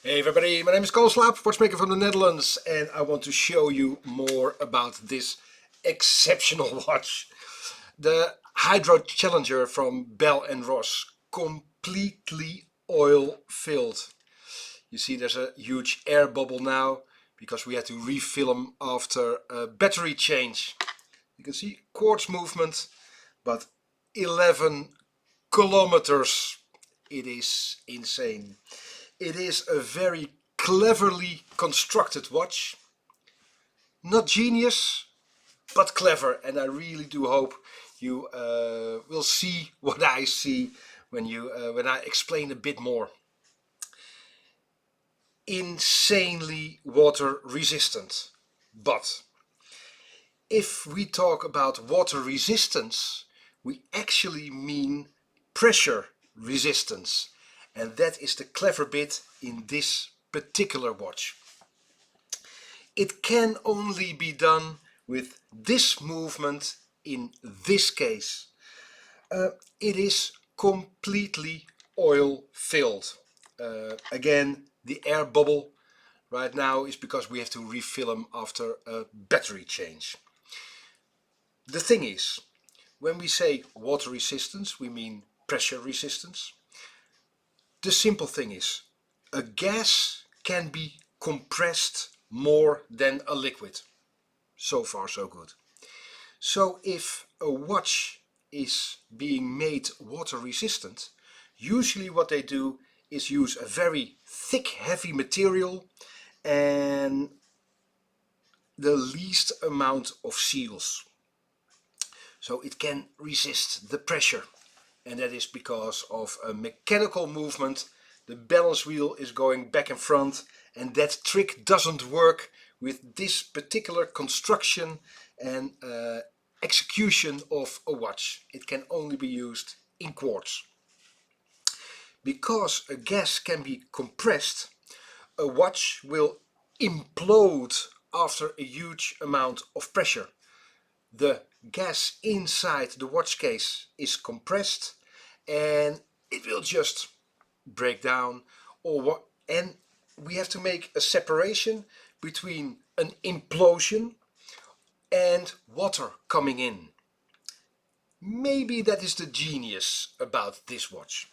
Hey everybody, my name is Kalle Slaap, watchmaker from the Netherlands, and I want to show you more about this exceptional watch. The Hydro Challenger from Bell Ross, completely oil filled. You see there's a huge air bubble now because we had to refill them after a battery change. You can see quartz movement, but 11 kilometers. It is insane. It is a very cleverly constructed watch. Not genius, but clever, and I really do hope you will see what I see when I explain a bit more. Insanely water resistant, but if we talk about water resistance, we actually mean pressure resistance, and that is the clever bit in this particular watch. It can only be done with this movement in this case. It is completely oil filled. Again, the air bubble right now is because we have to refill them after a battery change. The thing is, when we say water resistance, we mean pressure resistance. The simple thing is, a gas can be compressed more than a liquid. So far so good. So if a watch is being made water resistant, usually what they do is use a very thick, heavy material and the least amount of seals. So it can resist the pressure, and that is because of a mechanical movement. The balance wheel is going back and front, and that trick doesn't work with this particular construction and execution of a watch. It can only be used in quartz. Because a gas can be compressed, a watch will implode after a huge amount of pressure. The gas inside the watch case is compressed and it will just break down, and we have to make a separation between an implosion and water coming in. Maybe that is the genius about this watch.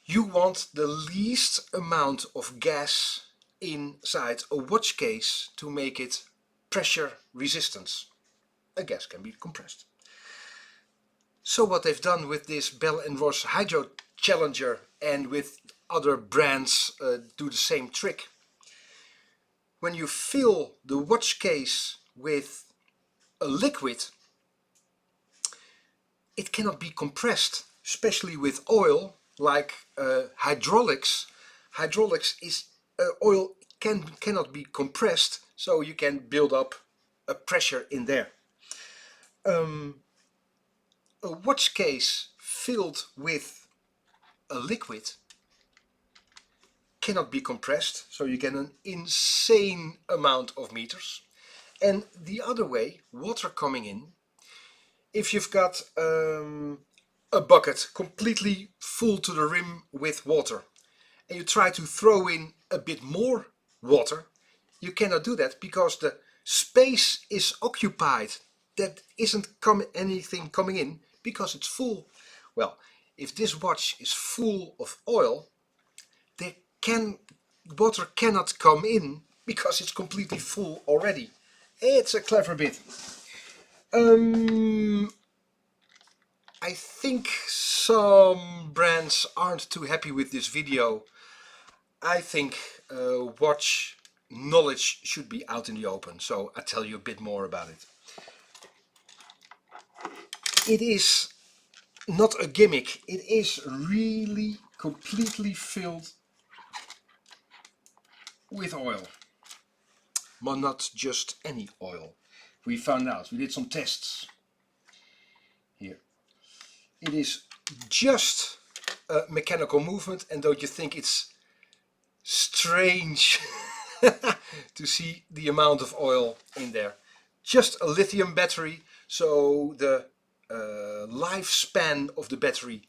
You want the least amount of gas inside a watch case to make it pressure resistance. A gas can be compressed. So what they've done with this Bell Ross Hydro Challenger and with other brands do the same trick. When you fill the watch case with a liquid, it cannot be compressed, especially with oil like hydraulics. Hydraulics is oil cannot be compressed, so you can build up a pressure in there. A watch case filled with a liquid cannot be compressed, so you get an insane amount of meters. And the other way, water coming in, if you've got a bucket completely full to the rim with water and you try to throw in a bit more water, you cannot do that because the space is occupied. That isn't anything coming in because it's full. Well, if this watch is full of oil, water cannot come in because it's completely full already. It's a clever bit. I think some brands aren't too happy with this video. I think watch knowledge should be out in the open, so I'll tell you a bit more about it. It is not a gimmick, it is really completely filled with oil. But not just any oil. We found out, we did some tests. Here. It is just a mechanical movement, and don't you think it's strange to see the amount of oil in there? Just a lithium battery, so the lifespan of the battery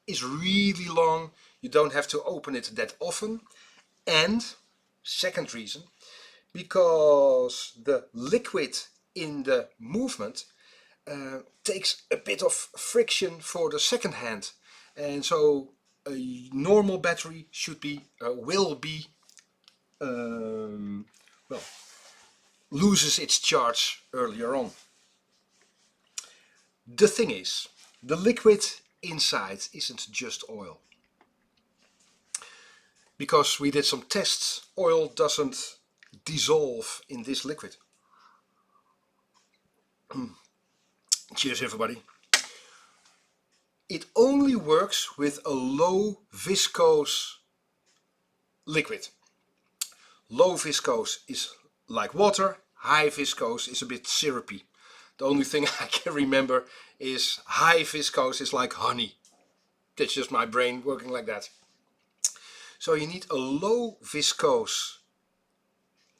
is really long. You don't have to open it that often. And second reason, because the liquid in the movement takes a bit of friction for the second hand, and so a normal battery should be will be well, loses its charge earlier on. The thing is, the liquid inside isn't just oil. Because we did some tests, oil doesn't dissolve in this liquid. Cheers everybody. It only works with a low viscose liquid. Low viscose is like water, high viscose is a bit syrupy. The only thing I can remember is high viscose is like honey. That's just my brain working like that. So you need a low viscose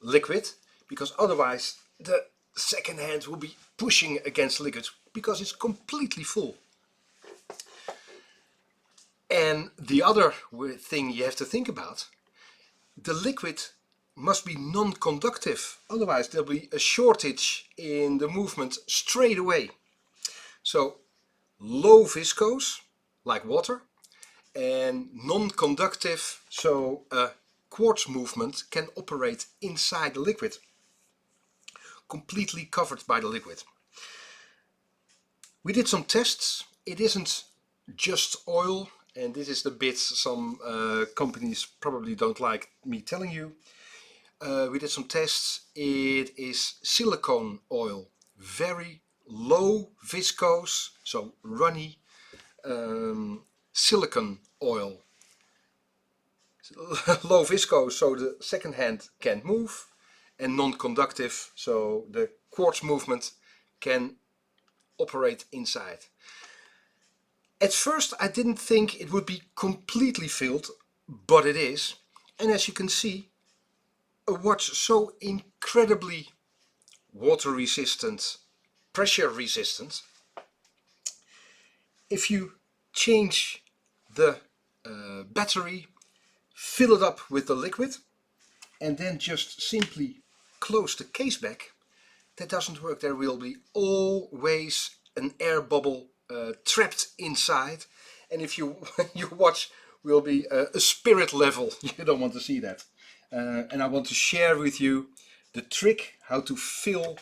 liquid, because otherwise the second hand will be pushing against liquid because it's completely full. And the other thing you have to think about, the liquid must be non-conductive, otherwise there'll be a shortage in the movement straight away. So low viscose, like water, and non-conductive, so a quartz movement can operate inside the liquid, completely covered by the liquid. We did some tests. It isn't just oil, and this is the bit some companies probably don't like me telling you. We did some tests. It is silicone oil, very low viscose, so runny silicone oil. Low viscose, so the second hand can't move, and non-conductive, so the quartz movement can operate inside. At first I didn't think it would be completely filled, but it is. And as you can see, a watch so incredibly water resistant, pressure resistant, if you change the battery, fill it up with the liquid, and then just simply close the case back, that doesn't work. There will be always an air bubble trapped inside, and if you your watch will be a spirit level. You don't want to see that. And I want to share with you the trick how to fill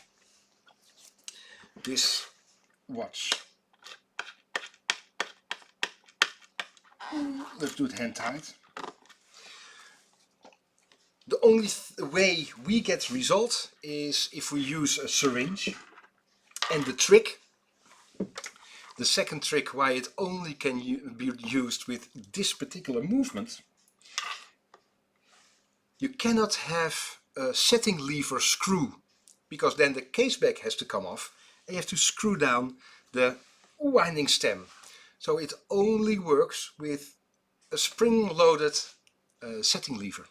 this watch. Let's do it hand tight. The only way we get result is if we use a syringe. And the second trick why it only can be used with this particular movement, you cannot have a setting lever screw, because then the case back has to come off and you have to screw down the winding stem. So it only works with a spring-loaded setting lever.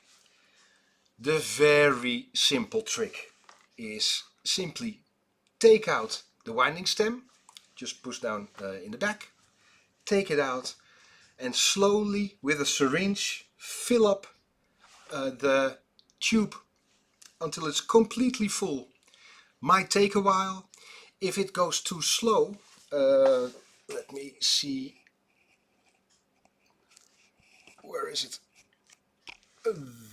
The very simple trick is simply take out the winding stem, just push down in the back, take it out, and slowly with a syringe fill up the tube until it's completely full. Might take a while. If it goes too slow, let me see, where is it?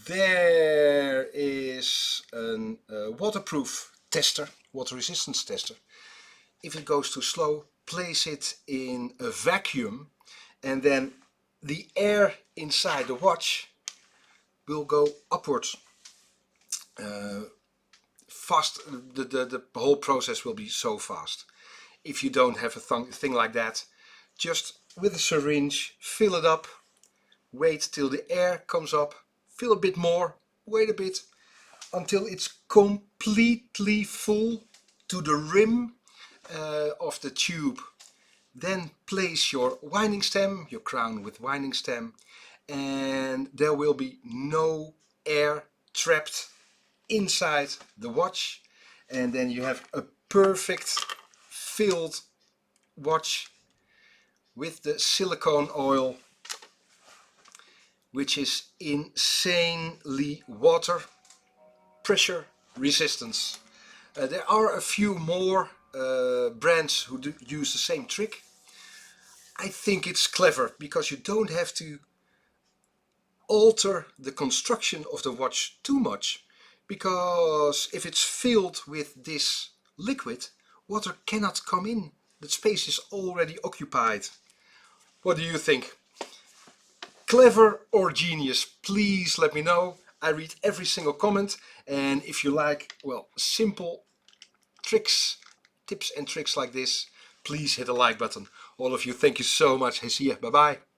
There is a waterproof tester, water resistance tester. If it goes too slow, place it in a vacuum, and then the air inside the watch will go upwards. Fast, the whole process will be so fast. If you don't have a thing like that, just with a syringe fill it up, wait till the air comes up, fill a bit more, wait a bit until it's completely full to the rim of the tube. Then place your winding stem, your crown with winding stem, and there will be no air trapped inside the watch, and then you have a perfect filled watch with the silicone oil which is insanely water pressure resistance. There are a few more brands who use the same trick. I think it's clever because you don't have to alter the construction of the watch too much, because if it's filled with this liquid, water cannot come in. The space is already occupied. What do you think? Clever or genius? Please let me know. I read every single comment, and if you like, well, simple tricks, tips and tricks like this, please hit the like button. All of you, thank you so much. See ya. Bye bye.